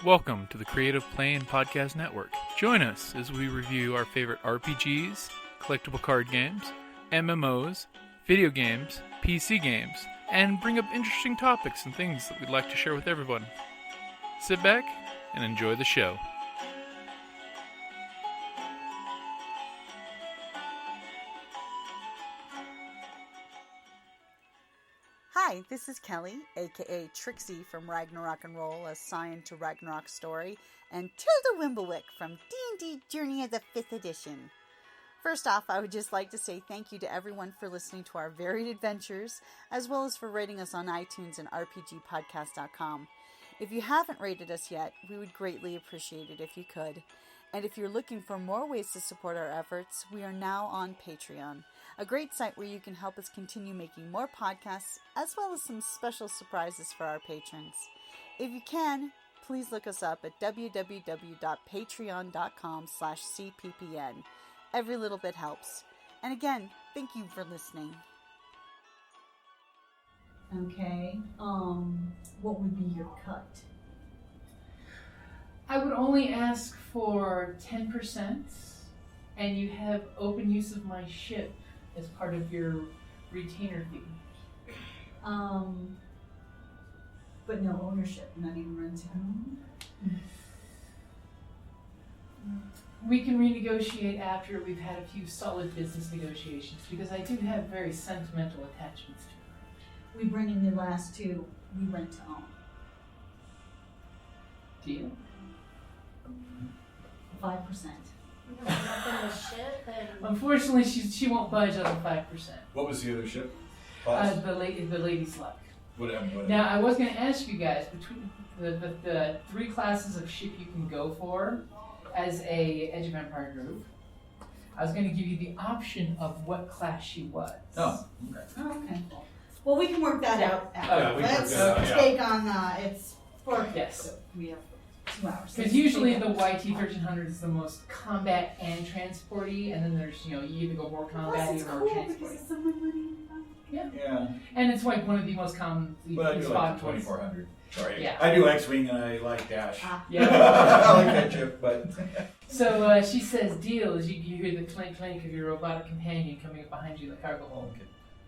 Welcome to the Creative Play and Podcast Network. Join us as we review our favorite RPGs, collectible card games, MMOs, video games, PC games, and bring up interesting topics and things that we'd like to share with everyone. Sit back and enjoy the show. Hi, this is Kelly, aka Trixie from Ragnarok and Roll, a Scion to Ragnarok story, and Tilda Wimblewick from D&D Journey of the 5th Edition. First off, I would just like to say thank you to everyone for listening to our varied adventures, as well as for rating us on iTunes and rpgpodcast.com. If you haven't rated us yet, we would greatly appreciate it if you could. And if you're looking for more ways to support our efforts, we are now on Patreon, a great site where you can help us continue making more podcasts, as well as some special surprises for our patrons. If you can, please look us up at www.patreon.com/cppn. Every little bit helps. And again, thank you for listening. Okay, what would be your cut? I would only ask for 10%, and you have open use of my ship as part of your retainer fee. But no ownership, not even renting. We can renegotiate after we've had a few solid business negotiations, because I do have very sentimental attachments to her. We bring in the last two, we rent to own. Deal? 5%. Unfortunately, she won't budge on the 5%. What was the other ship? The Lady's Luck. Whatever. Now, I was going to ask you guys, between the three classes of ship you can go for as a Edge of Empire group, I was going to give you the option of what class she was. Oh, okay. Oh, okay. Well, we can work that out. Yeah, we can Let's work that out, yeah. take on, it's for, Yes. so we have 2 hours. Because usually the YT-1300 is the most combat and transporty, and then there's, you either go more combat Plus, it's or cool transporty. because it's so much money. Yeah. And it's like one of the most common But I do like the ones. 2400. Sorry. Yeah. I do X-Wing and I like Dash. Yeah. I like that ship, but... So she says, deal, as you hear the clank clank of your robotic companion coming up behind you in the cargo hold.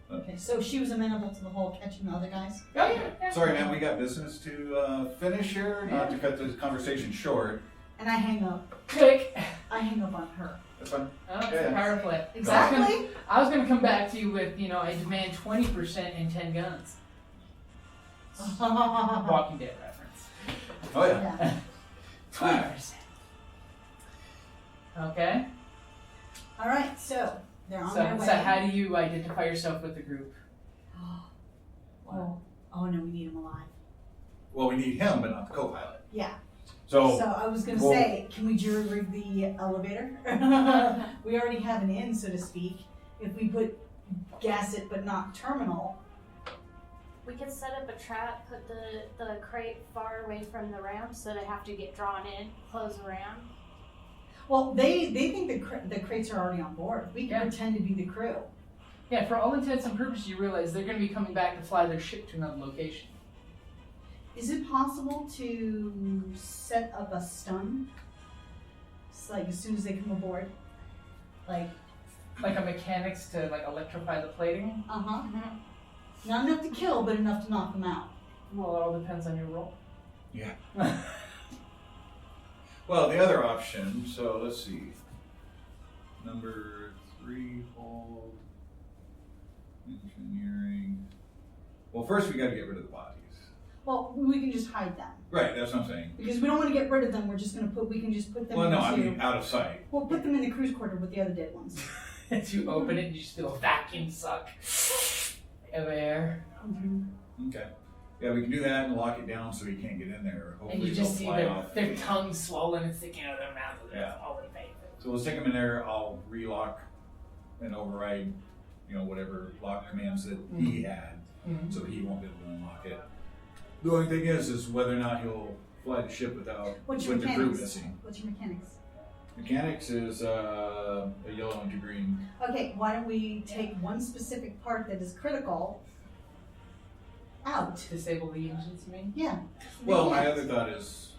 Okay, so she was amenable to the whole catching the other guys? Oh, yeah. Sorry, man, we got business to finish here, not to cut this conversation short. And I hang up. Click. I hang up on her. That's fine. Oh, it's Yeah. a power play. Exactly. I was gonna come back to you with, I demand 20% and 10 guns. Walking Dead reference. Oh, yeah. 20%. Okay. All right, so they're on So, their way. so how do you identify yourself with the group? Oh no, we need him alive. Well, we need him, but not the co-pilot. Yeah. So I was gonna well- say, can we jury rig the elevator? We already have an in, so to speak. If we put gas it, but not terminal. We could set up a trap, put the crate far away from the ramp so they have to get drawn in, close the ramp. Well, they think the crates are already on board. We can pretend to be the crew. Yeah, for all intents and purposes, you realize they're going to be coming back to fly their ship to another location. Is it possible to set up a stun? It's like as soon as they come aboard, like Like a mechanics to electrify the plating? Not enough to kill, but enough to knock them out. Well, it all depends on your role. Yeah. Well, the other option, so let's see. Number 3, hold. Engineering. Well, first we got to get rid of the bodies. Well, we can just hide them. Right, that's what I'm saying. Because we don't want to get rid of them, we can just put them Well, into... no, I mean out of sight. We'll put them in the cruise quarter with the other dead ones. As you open it, you just feel a vacuum suck of air. Okay. Yeah, we can do that and lock it down so he can't get in there. And Hopefully you just see they'll fly off. their tongues swollen and sticking out of their mouth. Yeah. All in faith. So we'll stick them in there. I'll relock and override, whatever lock commands that he had, so that he won't be able to unlock it. The only thing is whether or not he'll fly the ship with What's your the crew mechanics? missing. What's your mechanics? Mechanics is a yellow and a green. Okay, why don't we take one specific part that is critical out? Disable the engines, you mean? Yeah. Well, my other thought is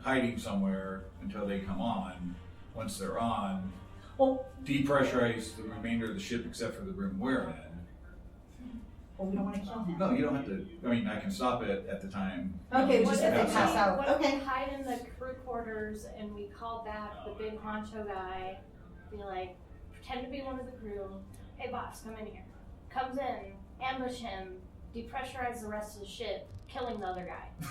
hiding somewhere until they come on. Once they're on, Well, depressurize the remainder of the ship except for the room we're in. we don't want to kill him. No, you don't have to. I mean, I can stop it at the time. Okay, What just if if they we- pass out. What if Okay. we hide in the crew quarters and we call back the big honcho guy, be like, pretend to be one of the crew. Hey boss, come in here. Comes in, ambush him, depressurize the rest of the ship, killing the other guy.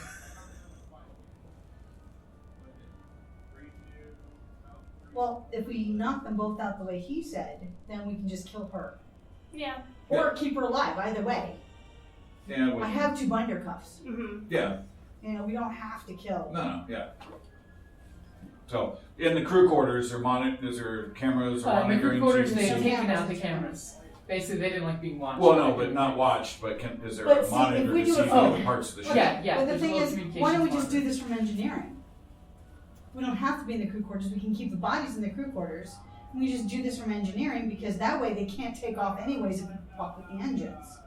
Well, if we knock them both out the way he said, then we can just kill her. Yeah. Or keep her alive, either way. Yeah. I have 2 binder cuffs. Mm-hmm. Yeah. You know, we don't have to kill. No. Yeah. So in the crew quarters, is there cameras or In the monitoring? crew quarters, so you they've can see? taken out the cameras. Basically, they didn't like being watched. Well, no, but not watched. But is there But a see, monitor if we to do see it- other parts of the ship? Yeah. But the there's a thing little is, communication why don't we just monitor. do this from engineering? We don't have to be in the crew quarters. We can keep the bodies in the crew quarters. And we just do this from engineering because that way they can't take off anyways if we fuck with the engines.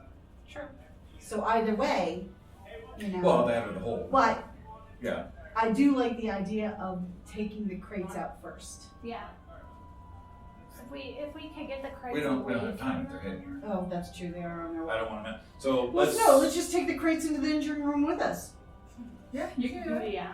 Sure. So either way, you know. Well, that or the whole. But Yeah. I do like the idea of taking the crates out first. Yeah. If we could get the crates We don't away have time from if they're them. heading here. Oh, that's true. They are on their way. I don't want to. So Well, let's. let's just take the crates into the engine room with us. Yeah, you can do it. Yeah.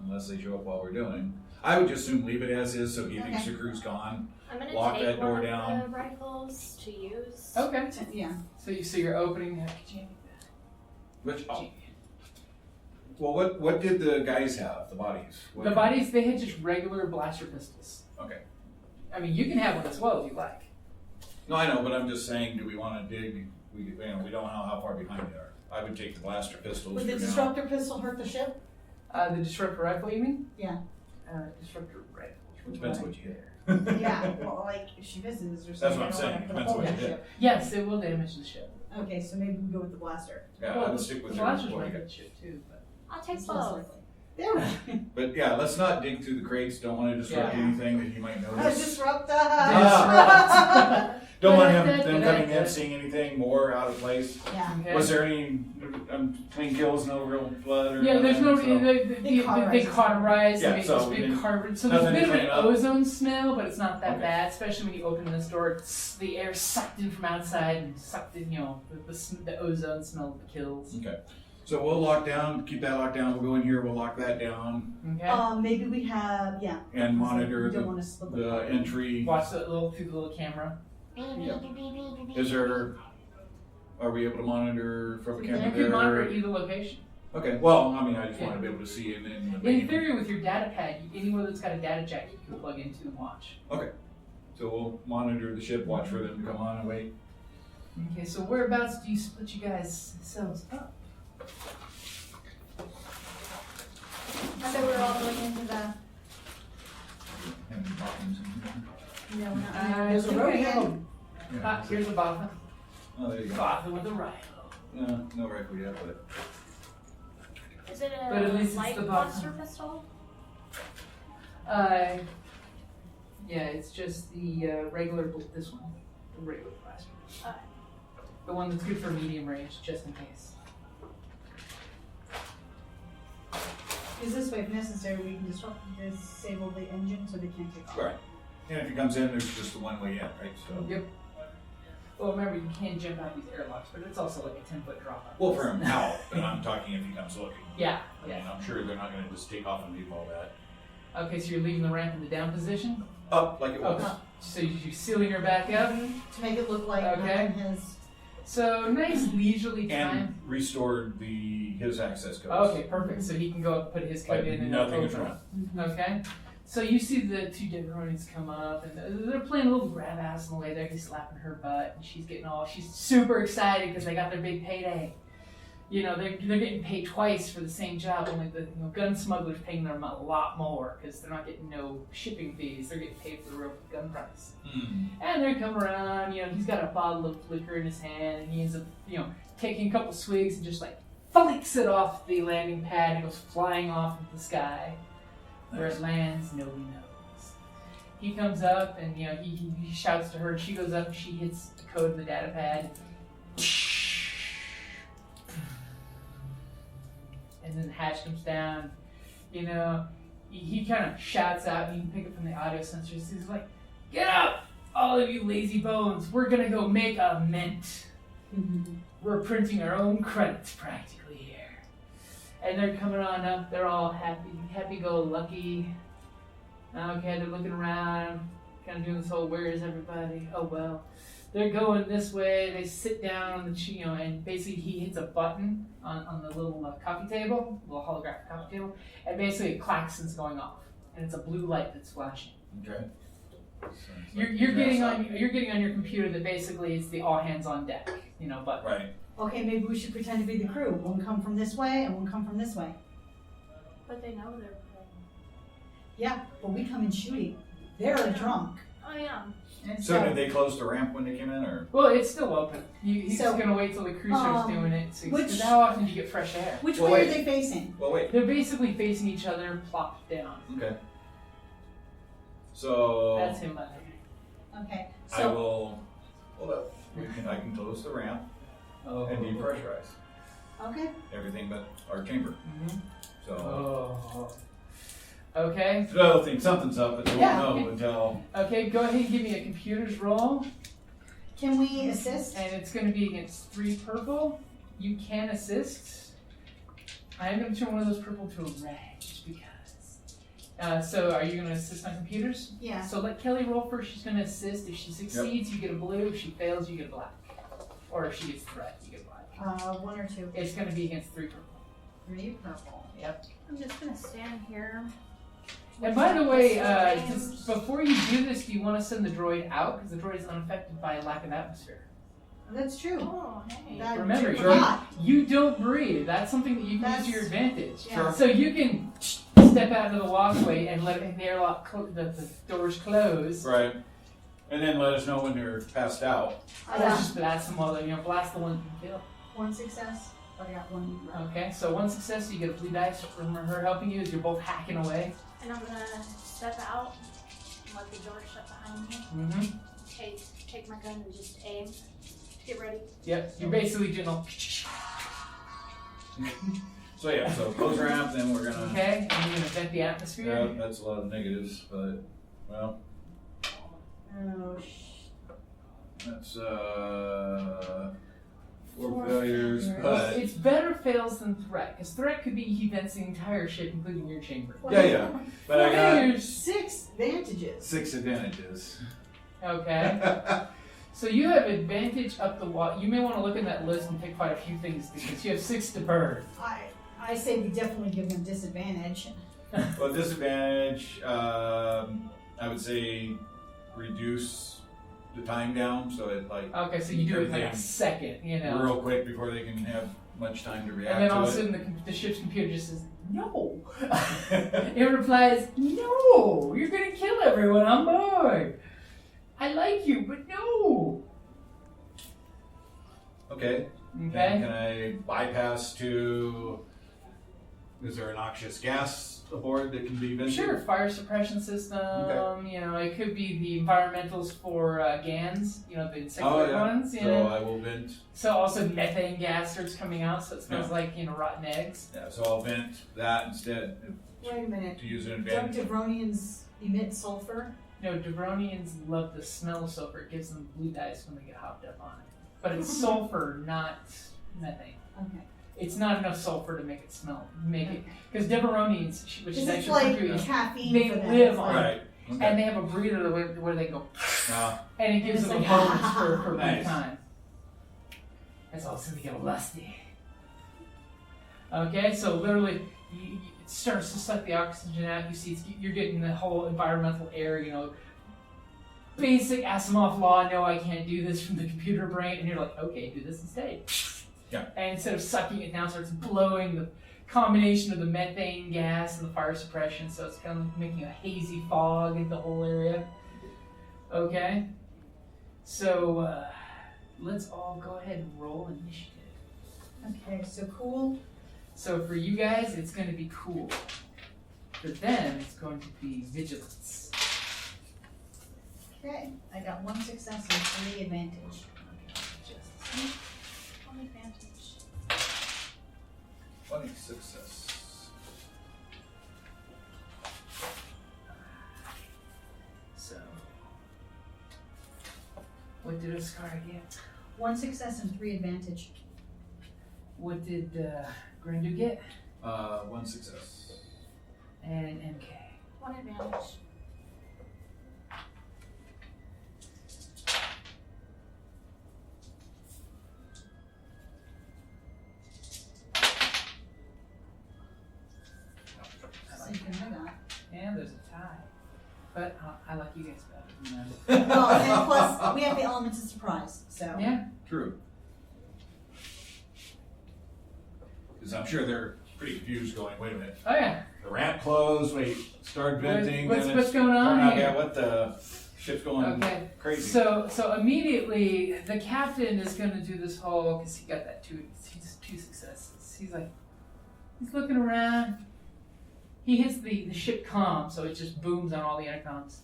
Unless they show up while we're doing. I would just assume leave it as is, so he thinks Okay. the crew's gone. I'm gonna Lock take that door one down. of the rifles to use. Okay. Yeah. So you're opening. Which? Oh. Well, what did the guys have? The bodies. What The kind? bodies, they had just regular blaster pistols. Okay. I mean, you can have one as well if you like. No, I know, but I'm just saying, do we want to dig? We don't know how far behind they are. I would take the blaster pistols Would for the now. disruptor pistol hurt the ship? The disruptor rifle, you mean? Yeah. Disruptor rifle. Depends what you hit. Yeah. Well, like if she misses or That's something. what I'm I don't saying. wanna put a Depends hole what in you the hit. ship. Yes, it will damage the ship. Okay, so maybe we can go with the blaster. Yeah, I Well, would stick with the your blasters what might you hit got. the ship too, but I'll take It's less both. likely. There we go. But yeah, let's not dig through the crates. Don't want to disrupt Yeah. anything that he might notice. Disrupt us. Don't want them coming in, seeing anything more out of place. Yeah. okay. Was there any clean kills, no real blood or Yeah, there's no. nothing? They cauterize. Yeah, They make so this we big didn't- carbon. So there's a nothing bit to of clean an up. ozone smell, but it's not that Okay. bad. Especially when you open this door, the air sucked in from outside and sucked in. The ozone smell of the kills. Okay. So we'll lock down, keep that locked down. We'll go in here, we'll lock that down Okay. Maybe we have and monitor We don't want to split the entry. Watch the through the little camera. Is there, are we able to monitor from a You camera can there? monitor either location. Okay, well, I mean, I just want to be able to see it in the In main. theory, with your data pad, anywhere that's got a data jack, you can plug into and watch. Okay. So we'll monitor the ship, watch for them to come on and wait. Okay, so whereabouts do you split you guys selves up? I thought we were all going into the. And Bothan's in here. No, we're not. There's There's a road in. Yeah. Here's a Bothan. Oh, there you go. Bothan with a rifle. No rifle yet, but Is it But at a least it's light the blaster bottom. pistol? Yeah, it's just the regular, this one, the regular blaster. The one that's good for medium range, just in case. Is this way, if necessary, we can disable the engine so they can't take off. right. And if he comes in, there's just the one way in, right? So. Yep. Well, remember, you can jump out these airlocks, but it's also like a 10-foot drop out. Well, for him out, but I'm talking if he comes looking. Yeah, I mean, yeah. I'm sure they're not going to just take off and leave all that. Okay, so you're leaving the ramp in the down position? Up like it was. Okay. So you're sealing her back up? To make it look like Okay. his. So nice leisurely time. And restored his access codes. Okay, perfect. So he can go up, put his code Like in, and nothing is open. wrong. Okay. So you see the two Toydarions come up, and they're playing a little grab ass on the way there. He's slapping her butt, and she's super excited because they got their big payday. You know, they're getting paid twice for the same job. Only the gun smugglers paying them a lot more because they're not getting no shipping fees. They're getting paid for the real gun price. And they come around. You know, he's got a bottle of liquor in his hand, and he ends up, taking a couple swigs and just like flicks it off the landing pad and goes flying off into the sky. Where it lands, nobody knows. He comes up and he shouts to her, and she goes up and she hits the code in the data pad. and then the hatch comes down. You know, he kind of shouts out, and you can pick it from the audio sensors. He's like, "Get up, all of you lazy bones! We're gonna go make a mint. We're printing our own credits practically here." And they're coming on up. They're all happy-go-lucky. Okay, they're looking around, kind of doing this whole, "Where is everybody? Oh well." They're going this way. They sit down on the, and basically he hits a button on the little coffee table, little holographic coffee table, and basically a klaxon's going off, and it's a blue light that's flashing. Okay. So You're getting on your computer that basically it's the all hands on deck, button. Right. Okay, maybe we should pretend to be the crew. One come from this way and one come from this way. But they know they're playing. Yeah, but we come in shooting. They're drunk. Oh yeah. And So did they close the ramp when they came in, or? Well, it's still open. He's So, going to wait till the crew starts doing it. So, which- 'cause how often do you get fresh air? which Well, way wait. are they facing? Well, wait. They're basically facing each other, plopped down. Okay. So That's him, I think. Okay, I so will. Hold up. I can close the ramp and depressurize okay. everything but our chamber. Mm-hmm. So Oh. Okay. they'll think something's up, but they Yeah. won't know until. Okay, go ahead and give me a computer's roll. Can we assist? And it's going to be against 3 purple. You can assist. I am going to turn one of those purple to a red, just because. So are you going to assist on computers? Yeah. So let Kelly roll first. She's going to assist. If she succeeds, you get a blue. If she fails, you get a black. Or if she gets the red, you get black. 1 or 2. It's going to be against 3 purple. 3 purple. Yep. I'm just gonna stand here. And by the way, Games. just before you do this, do you want to send the droid out? Because the droid is unaffected by a lack of atmosphere. That's true. Oh, hey. That- Remember, forgot. you don't breathe. That's something that you can use to your advantage. Yeah. Sure. So you can step out of the walkway and let the airlock, the doors close. Right. And then let us know when they're passed out. Or just blast them while they, blast the one you kill. 1 success. I got 1 left. Okay, so 1 success, you get a blue dice from her helping you as you're both hacking away. And I'm gonna step out, let the door shut behind me. Mm-hmm. Take my gun and just aim. Get ready. Yep, you're basically doing a... So yeah, so close ramp, then we're gonna. Okay, and you're gonna vent the atmosphere. Yeah, that's a lot of negatives, but well, Oh, that's 4 failures, but It's better fails than threat, because threat could be he vents the entire ship, including your chamber. yeah, but I got Failures. 6 advantages. 6 advantages. Okay. So you have advantage up the wall. You may want to look in that list and pick quite a few things because you have 6 to burn. I say we definitely give them disadvantage. Well, disadvantage, I would say reduce the time down, so it like Okay, so you do it in like a second, real quick before they can have much time to react And then all of a to it. sudden the ship's computer just says, no. It replies, no, you're going to kill everyone on board. I like you, but no. Okay. Okay. And can I bypass to? Is there a noxious gas aboard that can be vented? Sure, fire suppression system. Okay. It could be the environmentals for GANs. The insectoid ones. So I will vent. So also methane gas starts coming out, so it smells like rotten eggs. Yeah. So I'll vent that instead Wait a minute. to use an Don't advantage. Devronians emit sulfur? No, Devronians love the smell of sulfur. It gives them blue dice when they get hopped up on it. But it's sulfur, not methane. Okay. It's not enough sulfur to make it smell. Because Devronians, which is Because it's actually like true, caffeine they for them. live It's on like- Right. Okay. and they have a breather where they go, and it gives It's them a like, bonus for a good Nice. time. That's also they get lusty. Okay, so literally, it starts to suck the oxygen out. You see, you're getting the whole environmental air, basic Asimov law, no, I can't do this from the computer brain, and you're like, okay, do this instead. Yeah. And instead of sucking it down, it starts blowing the combination of the methane gas and the fire suppression, so it's kind of like making a hazy fog in the whole area. Okay? So, let's all go ahead and roll initiative. Okay, so cool. So for you guys, it's going to be cool. For them, it's going to be vigilance. Okay, I got 1 success and 3 advantage. One advantage. One success. So, what did Oscar get? 1 success and 3 advantage. What did Grandu get? 1 success. And MK. 1 advantage. Same thing I got. And there's a tie. But I like you guys better than them. Well, and plus we have the elements of surprise. So Yeah. True. Because I'm sure they're pretty confused going, wait a minute. Oh yeah. The ramp closed, wait, started venting. What's then what's it's going on turned out, here? Yeah, what the ship's going Okay. crazy. So immediately the captain is going to do this whole, because he got that two successes. He's like, he's looking around. He hits the ship comm, so it just booms on all the intercoms.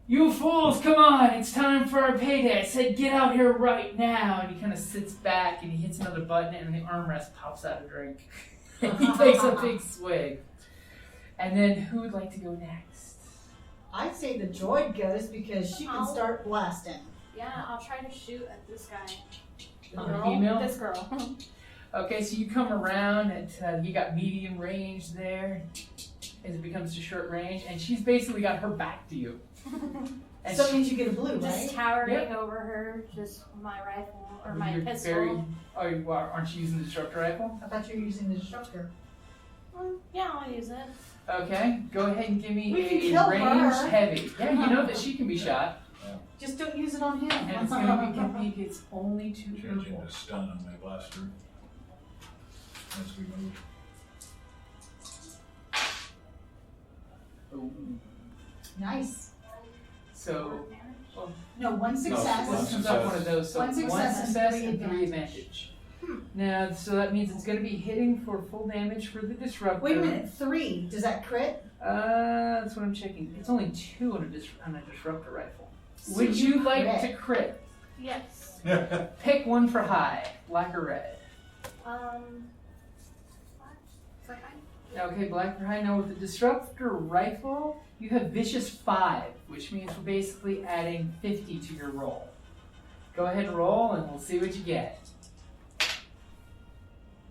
You fools, come on! It's time for our payday. I said, get out here right now. And he kind of sits back and he hits another button, and the armrest pops out a drink. And he takes a big swig. And then who would like to go next? I'd say the droid goes because she can start blasting. Yeah, I'll try to shoot at this guy. On the female? This girl. Okay, so you come around and you got medium range there as it becomes to short range, and she's basically got her back to you. And So it means you get a blue, Just right? towering Yep. over her, just my rifle or my you're pistol. aren't you using the disruptor rifle? I thought you were using the disruptor. Yeah, I'll use it. Okay, go ahead and give me We can a kill range her. heavy. Yeah, you know that she can be shot, Just don't use it on him. and it's gonna be it's only 2 Changing purple. to stun on my blaster. As we move. Oh. Nice. So No, 1 success. one this comes up one of those. So One success and 3 and 3 advantage. Now, so that means it's going to be hitting for full damage for the disruptor. Wait a minute, 3. Does that crit? That's what I'm checking. It's only 2 on a disruptor rifle. So Would you like crit. to crit? Yes. Pick one for high, black or red. Black for high. Okay, black or high. Now with the disruptor rifle, you have vicious 5, which means we're basically adding 50 to your roll. Go ahead and roll, and we'll see what you get.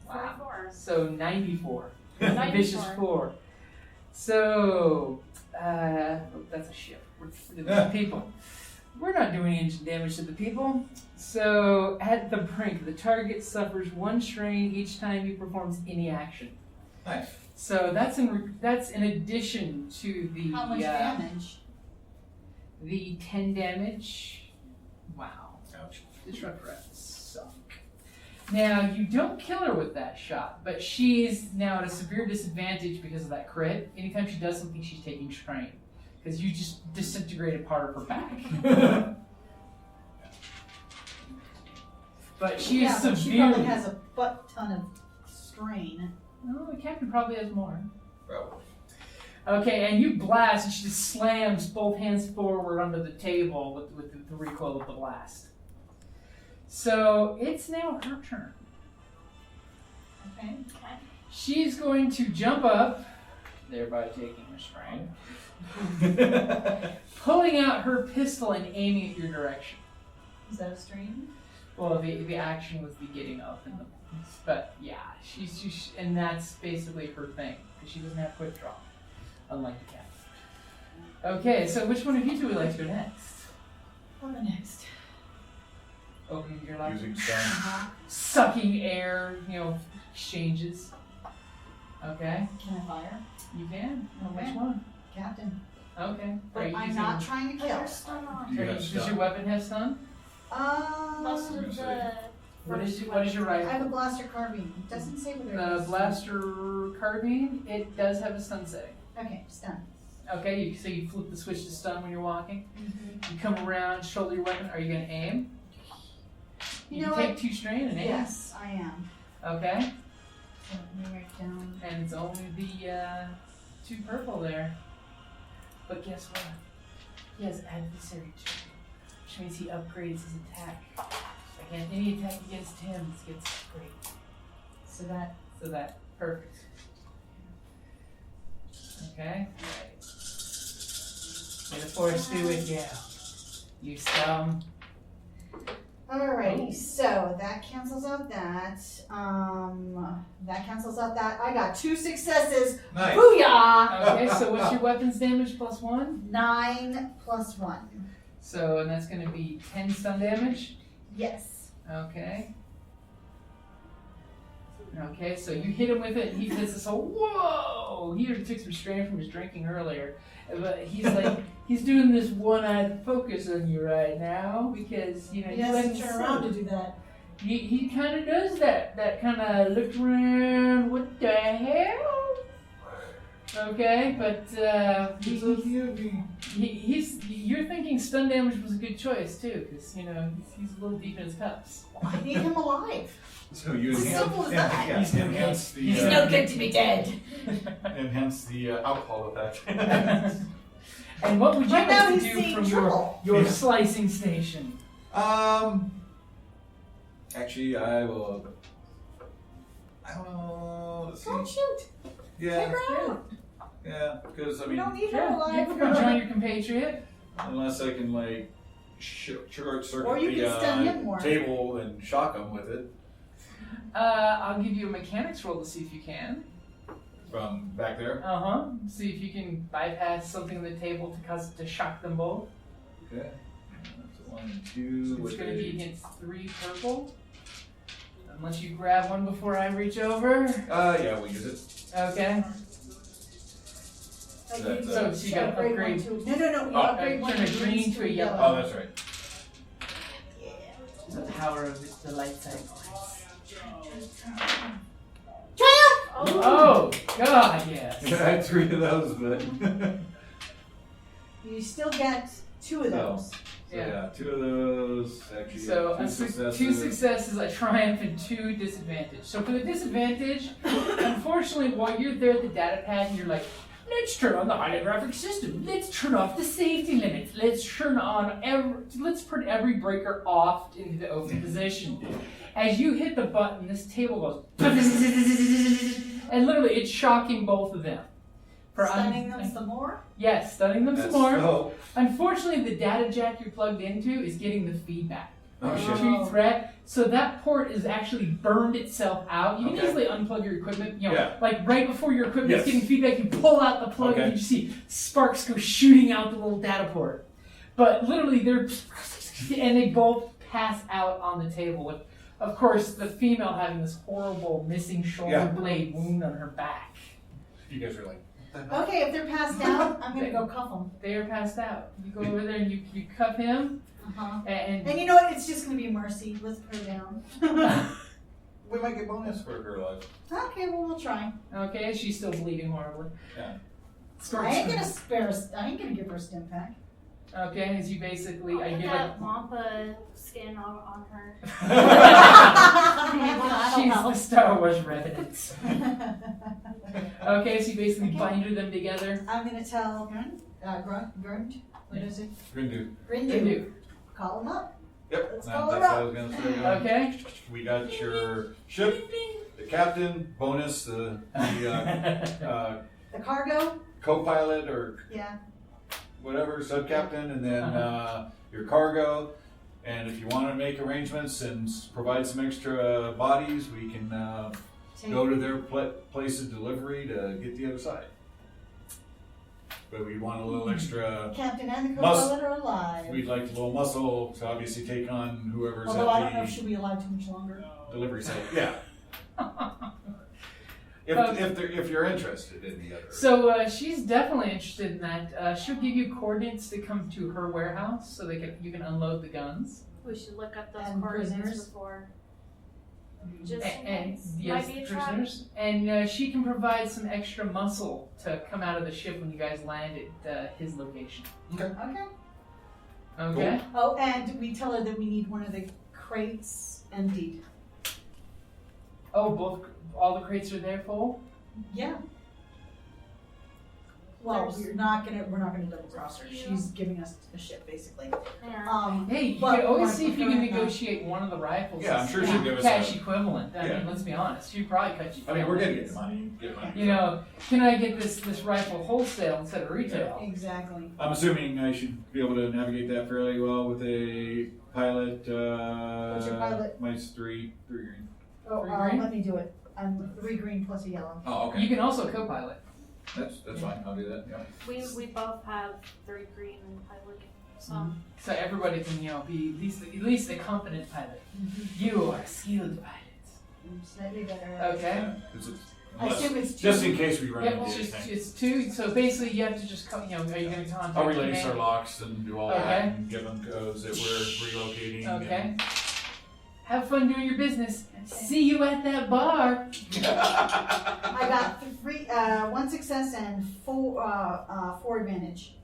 Wow. 44. So 94. 94. Vicious 4. So, that's a ship. We're doing the people. We're not doing engine damage to the people. So, at the brink, the target suffers 1 strain each time he performs any action. Nice. So that's in addition to the How much damage? the 10 damage. Wow. Ouch. Disrupt rats suck. Now, you don't kill her with that shot, but she's now at a severe disadvantage because of that crit. Anytime she does something, she's taking strain. Because you just disintegrated part of her back. But she is Yeah, but she severely... probably has a butt ton of strain. Oh, the captain probably has more. Probably. Okay, and you blast, and she just slams both hands forward onto the table with the recoil of the blast. So it's now her turn. Okay. She's going to jump up, thereby taking her strain, pulling out her pistol and aiming at your direction. Is that a strain? Well, the action was the getting up, but yeah, she's and that's basically her thing because she doesn't have quick draw, unlike the cat. Okay, so which one of you two would like to go next? What next? Opening your life, Using stun. sucking air, exchanges. Okay, Can I fire? you can. Okay. Which one? Captain. Okay. Are But you I'm using- not trying to kill. There's stun on. You have Does stun. your weapon have stun? Most gonna of say. the. What is first what is your I have a rifle? blaster carbine. It doesn't say whether The it's blaster carbine. It does have a stun setting. Okay, stun. Okay, so you flip the switch to stun when you're walking. Mm-hmm. You come around, shoulder your weapon. Are you going to aim? You You know take what? 2 strain and aim. Yes, I am. Okay, So let me write down. and it's only the 2 purple there. But guess what? He has adversary 2, which means he upgrades his attack. Again, any attack against him gets upgraded. So that So that, perfect. Okay. May the force be with you. You scum. Alrighty, so that cancels out that. That cancels out that. I got 2 successes. Nice. Booyah! Okay, so what's your weapons damage plus 1? 9 plus 1. So, and that's going to be 10 stun damage? Yes. Okay. Okay, so you hit him with it, and he hits us. So, whoa! He already took some strain from his drinking earlier. But he's like, he's doing this one-eyed focus on you right now because, you know, He you has let to him turn see. around to do that. He kind of does that. That kind of look around. What the hell? Okay, but you're thinking stun damage was a good choice too, because you know he's a little deep in his cups. I need him alive. So you It's as enhance, simple as that. yeah, He's enhance the He's no good to be dead. Enhance the alcohol effect. And what would you Right now like to he's do seeing from trouble. your Yeah. slicing station? Actually, I will. I don't know. Let's see. Don't shoot. Yeah, Take her out. yeah. Because I We mean, don't need her Yeah, you alive. can go join your compatriot. unless I can like short circuit Or you the can stun him more. table and shock him with it I'll give you a mechanics roll to see if you can. from back there. See if you can bypass something on the table to shock them both. Okay. That's 1 and 2. It's with going to be a- against 3 purple. Unless you grab one before I reach over. Yeah, we'll use it. Okay. That's, So you got to upgrade. One to, no, you Oh, upgrade one turn of a the green greens to a yellow. Oh, that's right. The power of the light side points. Oh, God, yes. I had 3 of those, but. You still get 2 of those. So yeah, 2 of those. Actually, So 2 2 successes. successes, a triumph, and 2 disadvantage. So for the disadvantage, unfortunately, while you're there at the data pad and you're like, let's turn on the holographic system. Let's turn off the safety limits. Let's turn on let's put every breaker off into the open position. As you hit the button, this table goes, and literally it's shocking both of them. Stunning them some more? Yes, stunning them some That's- more. Oh, Unfortunately, the data jack you're plugged into is getting the feedback. oh shit. True threat. So that port is actually burned itself out. You can Okay. easily unplug your equipment. You know, Yeah. like right before your equipment Yes. is getting feedback, you pull out the plug Okay. and you see sparks go shooting out the little data port. But literally, and they both pass out on the table. With, of course, the female having this horrible missing shoulder Yeah. blade wound on her back. You guys are like. Okay, if they're passed out, I'm going to go cuff them. They are passed out. You go over there and you cuff him, Uh-huh. and And you know what? It's just going to be mercy. Let's put her down. We might get bonus for her life. Okay, well, we'll try. okay, she's still bleeding horribly. Yeah. I ain't going to give her a stim pack. Okay, as you basically, I Put give that Wampa skin on her. she's the Star Wars revenant. Okay, so you basically bind them together. I'm going to tell Grund, what is it? Grindu. Grindu. Call him up. Yep. Let's That's call what her I up. was gonna say. Okay. We got your ship, the captain, bonus, the The cargo? co-pilot or Yeah. whatever, sub-captain, and then your cargo. And if you want to make arrangements and provide some extra bodies, we can go to their place of delivery to get the other side. But we want a little extra. Captain and the Must- co-pilot are alive. We'd like a little muscle to obviously take on whoever's Although I don't know at if she'll be alive too much longer. the delivery site. Yeah. If you're interested in the other. So she's definitely interested in that. She'll give you coordinates to come to her warehouse so you can unload the guns. We should look up those And coordinates prisoners? before. Just And in case. yes, Might be a trap. prisoners. And she can provide some extra muscle to come out of the ship when you guys land at his location. Okay. Okay. Oh, and we tell her that we need one of the crates emptied. Oh, all the crates are there full? Yeah. Well, There's- we're not gonna double cross her. She's giving us a ship basically. Yeah. Hey, you but can always we're see if you can preparing, negotiate one of the rifles. Yeah, I'm sure as she'll give us cash a- equivalent. I Yeah. mean, let's be honest. She'd probably cut you. I mean, we're gonna get the money. Get money. You know, can I get this rifle wholesale instead of retail? Exactly. I'm assuming I should be able to navigate that fairly well with a pilot. What's your pilot? Mine's three green. Oh, Three green? let me do it. I'm 3 green plus a yellow. Oh, okay. You can also co-pilot. That's fine. I'll do that. Yeah. We both have 3 green and pilot, so So everybody can, you know, be at least a competent pilot. You are a skilled pilot. Slightly better. Okay. Yeah, 'cause it's- I assume it's 2. just in case we run Yep, into it's just anything. it's 2. So basically, you have to just you know, are you going to contact? I'll release command? our locks and do all that Okay. and give them codes that we're relocating. Okay. Have fun doing your business. See you at that bar. I got 1 success and 4 advantage.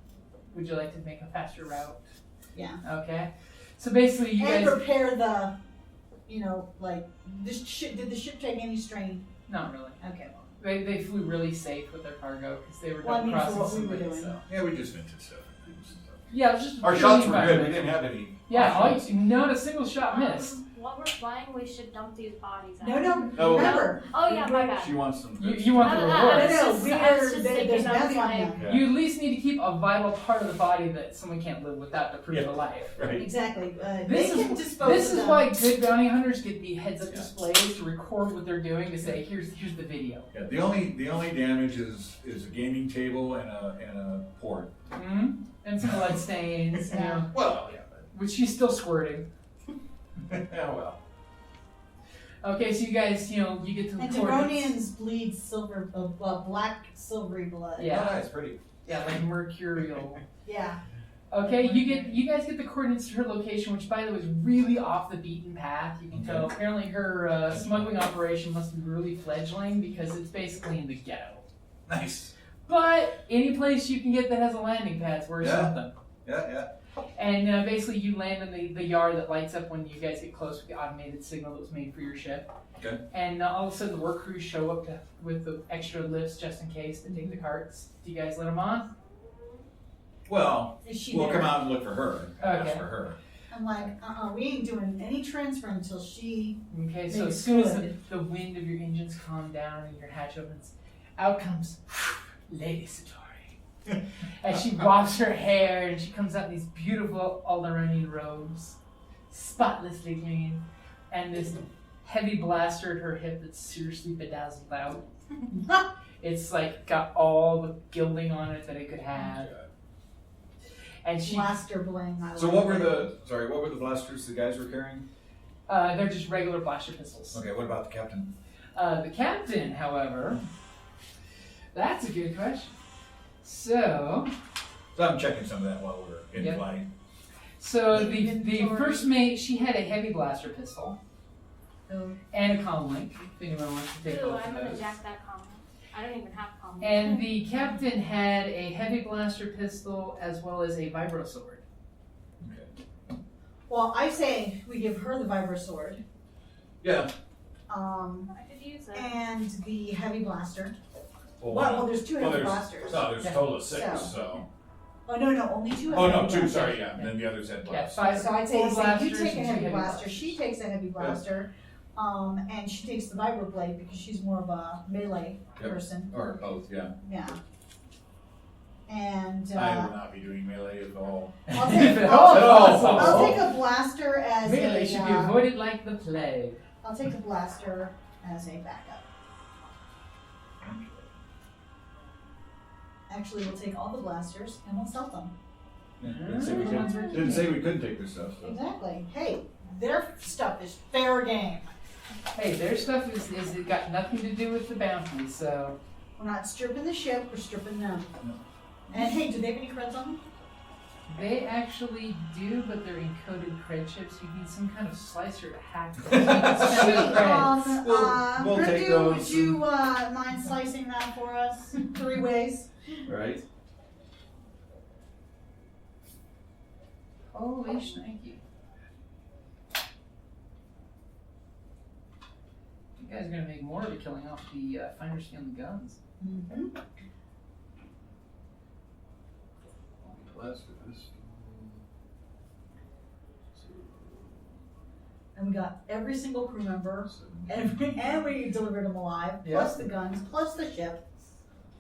Would you like to make a faster route? Yeah. Okay. So basically, you And guys. prepare the, like, this ship. Did the ship take any strain? Not really. Okay. Well, They flew really safe with their cargo because they were Well, I mean, for crossing what we were somebody, doing. so. Yeah, we just vented stuff. and things. Yeah, it was just Our purely shots were good. We environmental. didn't have any. Yeah, not a single shot missed. while we're flying, we should dump these bodies out. no. Oh. Remember. Oh yeah, my bad. She wants some. You want the No, reward. no, No, It's we just- I was are. just There's thinking, I was bounty on like- them. Yeah. You at least need to keep a vital part of the body that someone can't live without to prove Yeah. a life. Right. Exactly. This They is can dispose this of is them. why good bounty hunters get the heads-up Yeah. displays to record what they're doing to say here's the video. Yeah. The only damage is a gaming table and a port. Mm-hmm. And some blood stains, you know, Well, yeah. which she's still squirting. Yeah. Well. Okay, so you guys, you know, you get to the And coordinates. Tigronians bleed silver, black silvery blood. Yeah. Oh, it's pretty. Yeah, like mercurial. Yeah. Okay, you guys get the coordinates to her location, which by the way is really off the beaten path. You can tell apparently her smuggling operation must be really fledgling because it's basically in the ghetto. Nice. But any place you can get that has a landing pad's worth Yeah. something. Yeah. And basically you land in the yard that lights up when you guys get close with the automated signal that was made for your ship. Okay. And all of a sudden the work crews show up with the extra lifts just in case to take the carts. Do you guys let them on? Well, Is she we'll there? come out and look for her. Ask Okay. for her. I'm like, we ain't doing any transfer until she. Okay, so Makes as soon as good. the wind of your engines calm down and your hatch opens, out comes Lady Satori. As she wafts her hair and she comes out in these beautiful Alderanian robes, spotlessly clean, and this heavy blaster at her hip that's seriously bedazzled out. It's like got all the gilding on it that it could have. And she, Blaster bling. So what were the blasters the guys were carrying? they're just regular blaster pistols. Okay, what about the captain? The captain, however, that's a good question. So I'm checking some of that while we're in Yep. flight. the first mate, she had a heavy blaster pistol Oh. and a comm link. If anyone wants to take Ooh, both I'm of gonna those. jack that comment. I don't even have comment. And the captain had a heavy blaster pistol as well as a vibro sword. Okay. Well, I say we give her the vibro sword. Yeah. I could use it. And the heavy blaster. Well, Well, there's 2 heavy there's blasters. No, there's a total of 6. So- So. Oh no, only 2 Oh heavy no, 2. blasters. Sorry, yeah. And then the others had Yeah, blasters. five. So I'd say, four you blasters take a and heavy two blaster. blasters. She takes a heavy blaster. And she takes the vibro blade because she's more of a melee Yep. person. Or both, yeah. Yeah. And I will not be doing melee at all. I'll take, If at I'll, all I'll possible. take a blaster as Melee should be a. avoided like the plague. I'll take a blaster as a backup. Actually, we'll take all the blasters and we'll sell them. Yeah, didn't say we couldn't take this stuff. So. Exactly. Hey, their stuff is fair game. Hey, their stuff is it got nothing to do with the bounty, so We're not stripping the ship, we're stripping them. No. And hey, do they have any creds on them? they actually do, but they're encoded cred chips. You need some kind of slicer to hack them. So you can spend the creds. We'll take Purdue, those would you mind slicing that for us 3 ways? Right? Holy shnikey. You guys are gonna make more of it killing off the finders stealing the guns. Mm-hmm. Blaster pistol. And we got every single crew member, and we delivered them alive, plus the guns, plus the ship.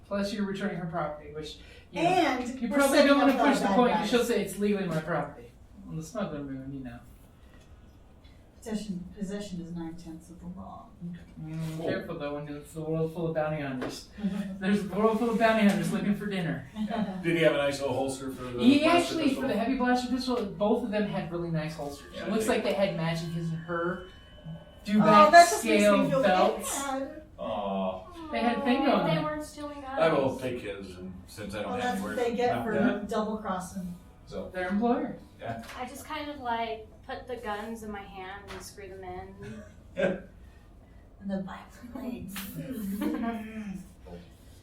Plus, you're returning her property, which you know, And you we're probably setting don't want up to push our the bad point guys. because she'll say it's legally my property. On the smuggler moon, you know. Possession is 9/10 of the law. Careful though, when it's the world full of bounty hunters. There's a world full of bounty hunters looking for dinner. Did he have a nice little holster for the He blaster actually, pistol? for the heavy blaster pistol, both of them had really nice holsters. Yeah, It looks they- like they had matching his and her Oh, dewback that just makes me scale feel belts. bad. Aw, They had a thing going They on. weren't stealing guns. I will take his, and since I don't Well, have that's what anywhere they get to for mount that, double crossing. so Their employer. I just kind of like put the guns in my hand and screw them in. And the violent blades.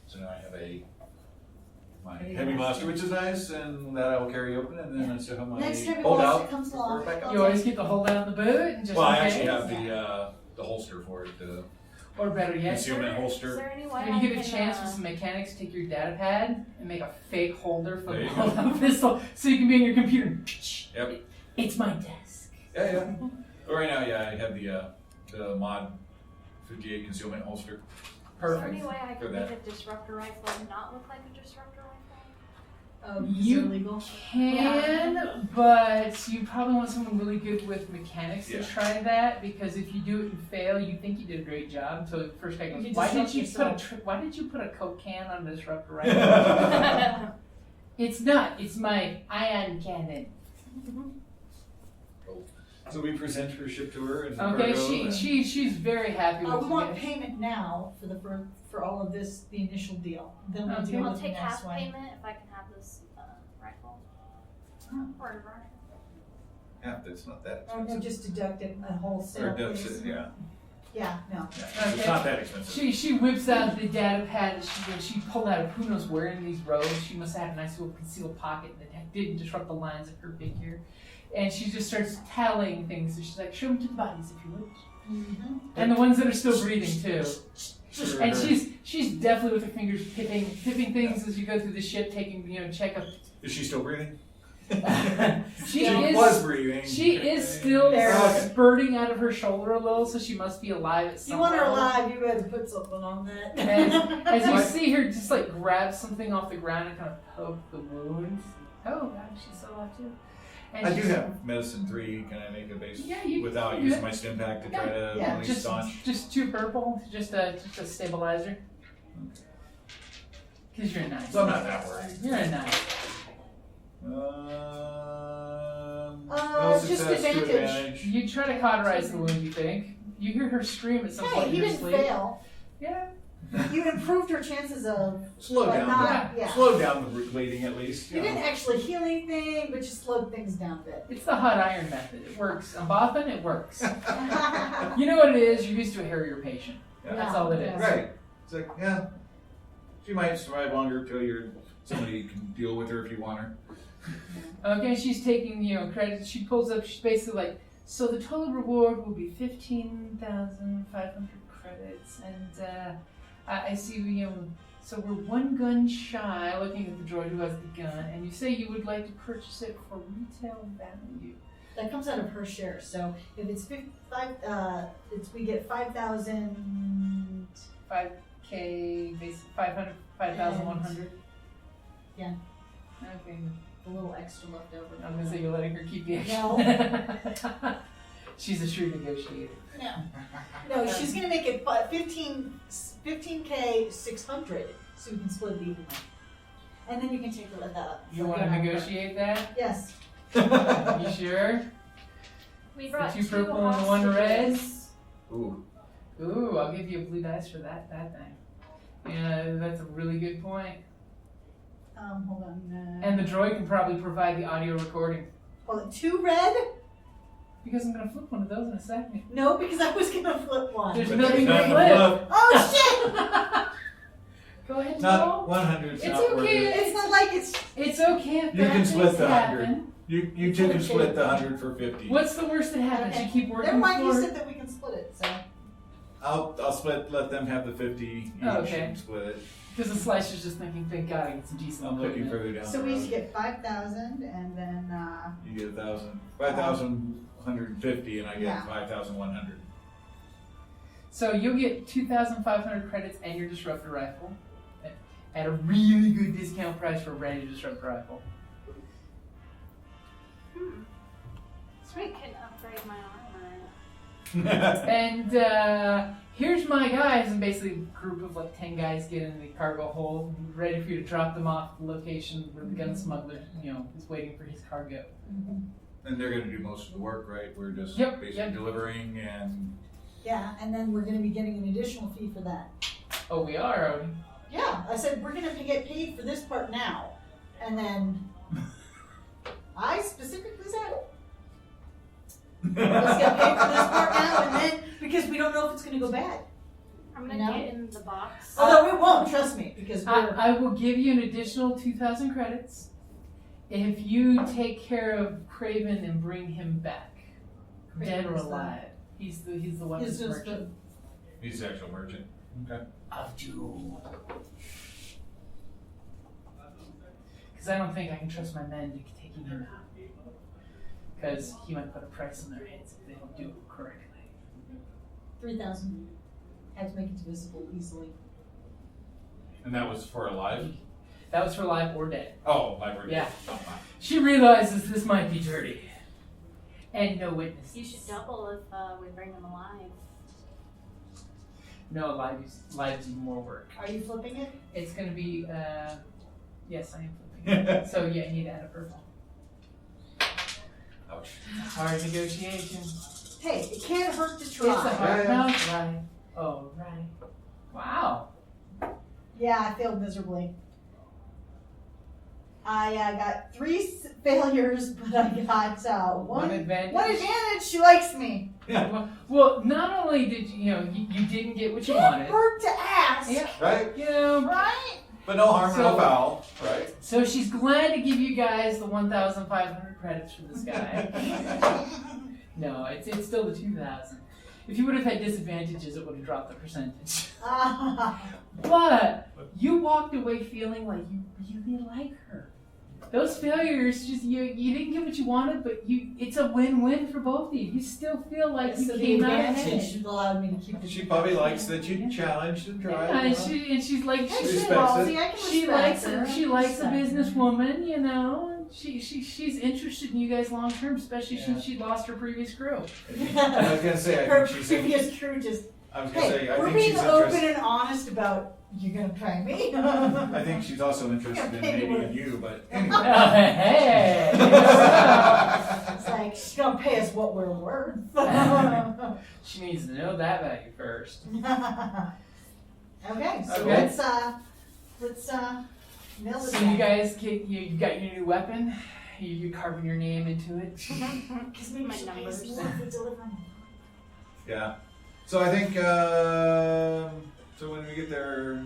so now I have my heavy blaster, which is nice, and that I will carry open, and then I still have my Next heavy hold blaster out. comes for along. backup. You always keep the hold out in the boot, and just Well, I in actually case. have the holster for it, the Or better yet, concealment Is holster. there any way when I you get a can, chance with some mechanics, take your data pad and make a fake holder for There the you hold go. out pistol, so you can be in your computer. Yep. It's my desk. Yeah. But right now, I have the mod 58 concealment holster. Is there Perfect. any way I For can that. make a disruptor rifle not look like a disruptor rifle? You illegal. Can, but you probably want someone really good with mechanics to Yeah. try that, because if you do it and fail, you think you did a great job until the first guy goes, You why did disrupt you yourself." put a Coke can on a disruptor rifle? It's not. It's my ion cannon. So we present her ship to her. And Okay, cargo, and- she's very happy with We you want guys. payment now for all of this, the initial deal. Then we'll Okay. deal I'll with the take next half one. payment if I can have this rifle. Oh. Or Yeah, that's not that Oh, no, expensive. just deduct it a wholesale. Or does please. it, yeah. Yeah, no. Yeah. It's not that expensive. She whips out the data pad and she pulled out who knows where in these rows. She must have had a nice little concealed pocket that didn't disrupt the lines of her figure. And she just starts tallying things. So she's like, show them to the bodies if you wish. Mm-hmm. And the ones that are still breathing too. Sure. And she's definitely with her fingers tipping things as you go through the ship, taking, check up. Is she still breathing? She was breathing. She is still There. spurting out of her shoulder a little, so she must be alive at some You want her level. alive, you better put something on that. And as you see her just like grab something off the ground and kind of poke the wound. Oh god, she's so alive too. And I do she's- have medicine 3. Can I make a base Yeah, you without can do using it. my stim pack to try to Yeah, at least just staunch? 2 purple, just a stabilizer. Because you're nice. So I'm not that worried. You're a nice. No just success, 2 advantage. advantage. You try to cauterize the wound, you think. You hear her scream at some Hey, point he in your didn't sleep. fail. Yeah. You improved her chances of Slow like down. not, yeah. Slow down the bleeding at least. You didn't actually heal anything, but you slowed things down a bit. It's the hot iron method. It works. On Bothan, it works. You know what it is? You're used to a harrier patient. Yeah. That's all it is. Right. It's like, yeah, she might survive longer till somebody can deal with her if you want her. Okay, she's taking, credit. She pulls up, she's basically like, so the total reward will be 15,500 credits, and I see, so we're 1 gun shy, looking at the droid who has the gun, and you say you would like to purchase it for retail value. That comes out of her share. So if it's we get 5,000. 5K, basically 500, 5,100. Yeah. Okay. A little extra left over. I'm gonna say you're letting her keep the extra. No. She's a shrewd negotiator. No, she's gonna make it 15K 600, so we can split it evenly, and then you can take the. You want to negotiate that? Yes. You sure? We brought 2 2 purple and 1 red. hostages. Ooh. Ooh, I'll give you a blue dice for that thing. Yeah, that's a really good point. Hold on. And the droid can probably provide the audio recording. Well, 2 red? Because I'm gonna flip one of those in a second. No, because I was gonna flip one. There's But nothing there's to nothing flip. flip. Oh Go ahead and Not roll. 100. It's not worth okay. it. shit! It's not like it's. It's okay if You bad can split things the 100. happen. You two can split the 100 for 50. What's the worst that happens? Okay. You keep working Never mind, you for said that we can split it, so. I'll split. Let them have the 50 each Oh, okay. and split it. Because the Slicer's just thinking, thank God I get some decent I'm looking equipment. further down. So the we used to road. get 5,000, and then You get 5,150, and I get Yeah. 5,100. So you'll get 2,500 credits and your disruptor rifle at a really good discount price for a brand new disruptor rifle. So I can upgrade my armor. And here's my guys, and basically a group of like 10 guys get in the cargo hold, ready for you to drop them off at the location where the gun smuggler, is waiting for his cargo. And they're going to do most of the work, right? We're just Yep, basically yep. delivering and. yeah, and then we're going to be getting an additional fee for that. Oh, we are, are we? Yeah, I said we're going to get paid for this part now, and then I specifically said let's get paid for this part now, and then because we don't know if it's going to go bad. I'm gonna No? get in the box. Although it won't, trust me, because we're I will give you an additional 2,000 credits if you take care of Craven and bring him back, dead or Craven's the- alive. He's the one He's that's just merchant. He's the actual merchant. Okay. Of you. Because I don't think I can trust my men to taking him out. Because he might put a price on their heads if they don't do it correctly. 3,000. Had to make it visible easily. And that was for alive? That was for live or dead. Oh, live or dead. Yeah. Oh, fine. She realizes this might be dirty. And no witnesses. You should double if we bring them alive. No, live is even more work. Are you flipping it? It's going to be, yes, I am flipping it. So yeah, you need to add a purple. Ouch. Hard negotiation. Hey, it can't hurt to It's a try. hard Yeah. mouth lie. Oh, right. Wow. Yeah, I failed miserably. I got 3 failures, but I got One advantage. One advantage. She likes me. Well, not only did you didn't get what you Can't wanted. hurt to ask. Yeah. Right? Right? But no harm, So- no foul. Right? So she's glad to give you guys the 1,500 credits for this guy. No, it's still the 2,000. If you would have had disadvantages, it would have dropped the percentage. But you walked away feeling like you really like her. Those failures, just you didn't get what you wanted, but it's a win-win for both of you. You still feel like So you the came out advantage ahead. allowed me to keep it. She probably likes that you challenged and tried. Yeah, and she's like Hey, She she's respects ballsy. it. I can she respect likes her. she likes a Respect her. businesswoman, She's interested in you guys long term, especially Yeah. since she lost her previous crew. I was going to say, I Her think she's previous crew just. I was going to Hey, say, I we're think being she's open interested. and honest about you're gonna try me. I think she's also interested in maybe in you, but anyway. Hey! It's like she's gonna pay us what we're worth. She needs to know that value first. Okay, so Okay. let's nail this. So you guys you got your new weapon. You're carving your name into it. Because maybe My she'll pay us numbers. more if we deliver them. Yeah. So I think, so when we get there,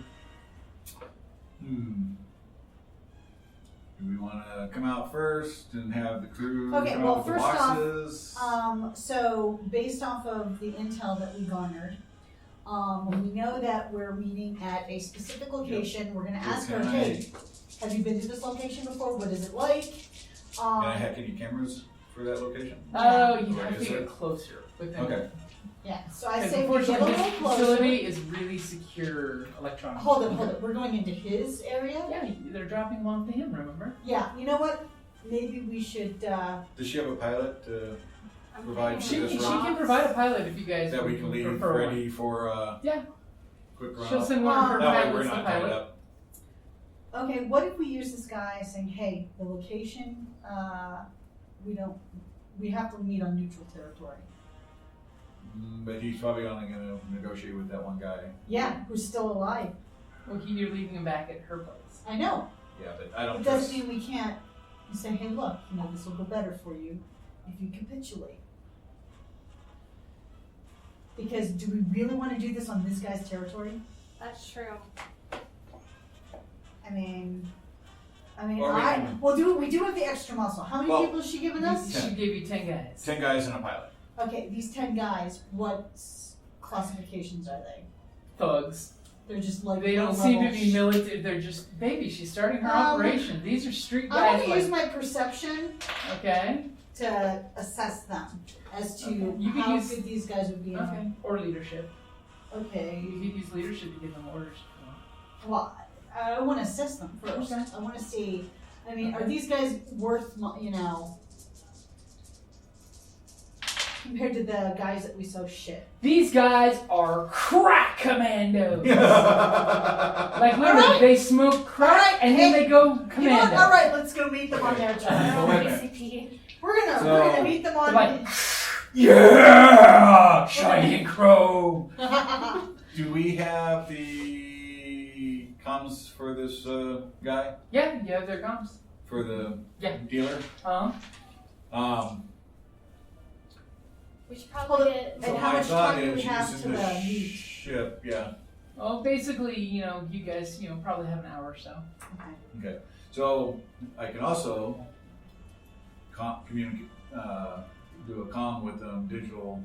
do we want to come out first and have the crew Okay, drop well, the first off, boxes? So based off of the intel that we garnered, we know that we're meeting at a specific location. We're gonna ask her, hey, have you been to this location before? What is it like? Can I hack any cameras for that location? Oh, you Or have is to it- get closer with them. Okay. Yeah, so I Because say we get a unfortunately, little this closer. facility is really secure electronically. Hold it. We're going into his area? Yeah, they're dropping them off to him, remember? Yeah, you know what? Maybe we should, Does she have a pilot I'm Provide thinking for She this of can run? provide a pilot if you guys that we can leave prefer one. ready for Yeah. quick run? She'll send one of her That way we're pilots to not tied pilot. up. okay, what if we use this guy saying, hey, the location, we have to meet on neutral territory. But he's probably only going to negotiate with that one guy. Yeah, who's still alive. Well, you're leaving him back at her place. I know. Yeah, but I don't It trust. doesn't mean we can't say, hey, look, this will go better for you if you capitulate. Because do we really want to do this on this guy's territory? That's true. I mean, Or we can- we do have the extra muscle. How many Well, people has she given us? She gave you 10 guys. 10 guys and a pilot. Okay, these 10 guys, what classifications are they? Thugs. They're just like They don't seem to be military. They're just, baby, she's starting her operation. These are street I'm guys. going to use my perception Okay. to assess them as to You could how use- good these guys would be. Okay. Or leadership. Okay. You could use leadership to give them orders. Well, I want to assess them first. Okay. I want to see. I mean, are these guys worth, compared to the guys that we so shit? These guys are crack commandos. Like literally, Alright. they smoke crack Alright, and then hey, they go You know what? commando. All right, let's go meet them on their They're turn. all Wait a minute. ACP. We're gonna meet them on. Like, yeah, shining crow. Do we have the comms for this guy? Yeah, there comes. For the Yeah. dealer? We should probably Well, get. And So how my much thought time do we is have using to the meet? ship, yeah. Well, basically, you guys, probably have an hour or so. Okay. So I can also communicate, do a comm with them, digital,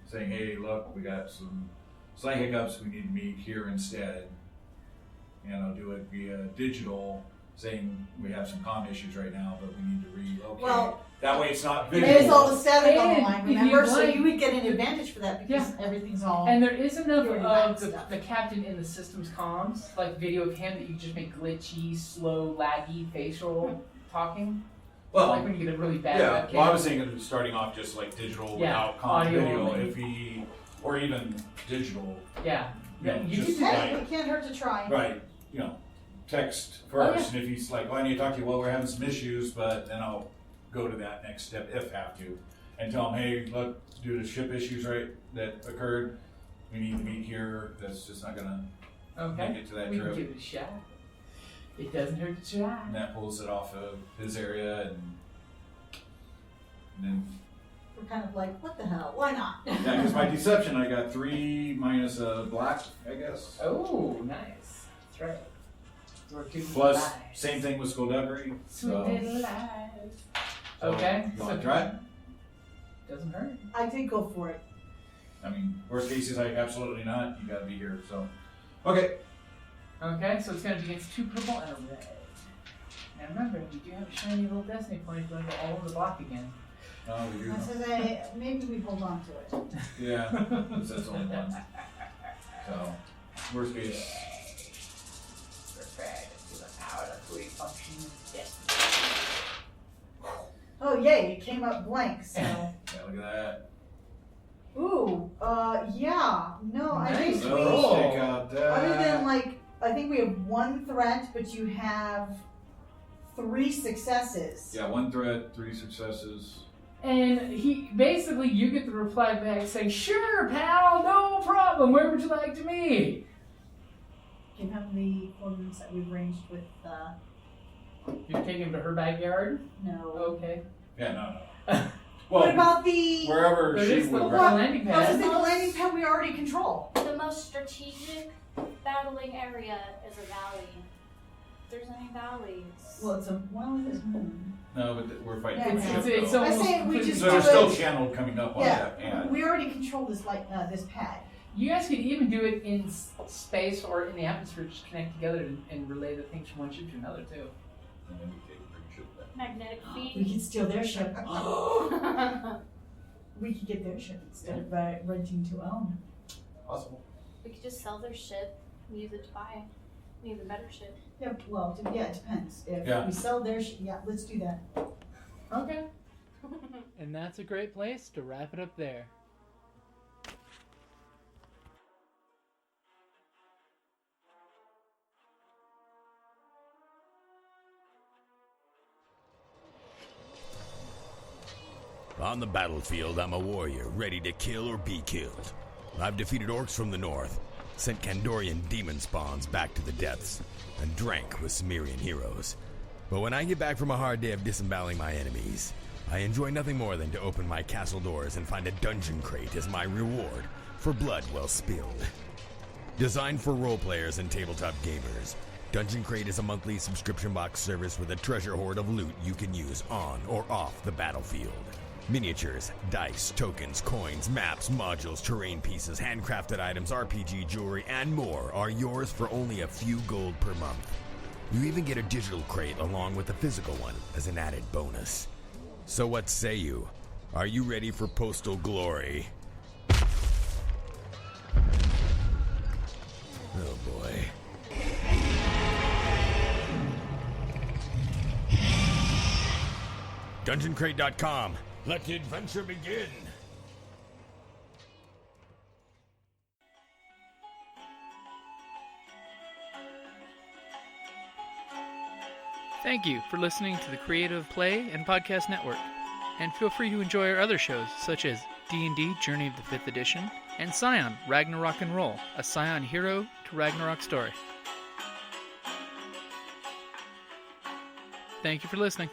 saying, hey, look, we got some slight hiccups, we need to meet here instead. And I'll do it via digital, saying we have some comm issues right now, but we need to relocate. Well, that way it's not there's visual. all the static on the And line, if you remember? So like- you would get an advantage for that because everything's all. And there is enough Very of relaxed the, stuff. the captain in the system's comms, like video of him, that you just make glitchy, slow, laggy facial talking. Well, like when you get a really bad yeah. webcam. Well, I was thinking of starting off just like digital Yeah, without comm audio video, only. if he, or even digital. Yeah. You know, You just could do Hey, like, it can't hurt to try. Right, text Oh, first, and if he's like, well, I need to talk to you, well, we're having some issues, but then I'll go to that next step if have to, and tell him, hey, look, due to ship issues, that occurred, we need to meet here, that's just not gonna make Okay. it to that We can trip. give it a shot. It doesn't hurt to try. And that pulls it off of his area, and then, We're kind of like, what the hell? Why not? yeah, because my deception, I got 3 minus a black, I guess. Oh, nice. That's right. We're two Plus, lies. same thing with skullduggery. Sweet So, little lies. so Okay. you wanna try it? Doesn't hurt. I did go for it. I mean, worst case is like, absolutely not, you gotta be here, so. Okay. Okay, so it's going to be against 2 purple and a red. And remember, we do have a shiny little destiny point if you want to go all over the block again. Oh, we do. I said, maybe we hold on to it. Yeah, because that's only one. So, worst case. Prepared to the power of fully functioning destiny. Oh, yay, it came up blank, so. Yeah, look at that. Ooh, yeah. No, I think Nice. we. So, take out that. Other than, I think we have 1 threat, but you have 3 successes. Yeah, 1 threat, 3 successes. And you get the reply back saying, sure, pal, no problem. Where would you like to meet? Give him the coordinates that we've arranged with, You're taking him to her backyard? no. Okay. Yeah, no. What Well, about the. wherever There she is the would. What? landing I was pad. just the landing pad we already control. The most strategic battling area is a valley. If there's any valleys. Well, it's there's moon. No, but we're fighting Yeah, for it's- ship, it's though. I almost say we completely- just So do there's still it. channel coming up on Yeah, that pad. we already control this this pad. You guys could even do it in space or in the atmosphere, just connect together and relay the things from one ship to another, too. And then we take the ship back. Magnetic We feet. could steal their ship. We could get their ship instead of renting to own. Possible. We could just sell their ship and use it to buy an even better ship. Yeah, well, yeah, it depends. If Yeah. we sell their ship, yeah, let's do that. Okay. And that's a great place to wrap it up there. On the battlefield, I'm a warrior, ready to kill or be killed. I've defeated orcs from the north, sent Kandorian demon spawns back to the depths, and drank with Cimmerian heroes. But when I get back from a hard day of disemboweling my enemies, I enjoy nothing more than to open my castle doors and find a dungeon crate as my reward for blood well spilled. Designed for role players and tabletop gamers, Dungeon Crate is a monthly subscription box service with a treasure hoard of loot you can use on or off the battlefield. Miniatures, dice, tokens, coins, maps, modules, terrain pieces, handcrafted items, RPG jewelry, and more are yours for only a few gold per month. You even get a digital crate along with a physical one as an added bonus. So what say you? Are you ready for postal glory? Oh boy. DungeonCrate.com. Let the adventure begin. Thank you for listening to the Creative Play and Podcast Network. And feel free to enjoy our other shows, such as D&D Journey of the 5th Edition and Scion Ragnarok and Roll, a Scion hero to Ragnarok story. Thank you for listening.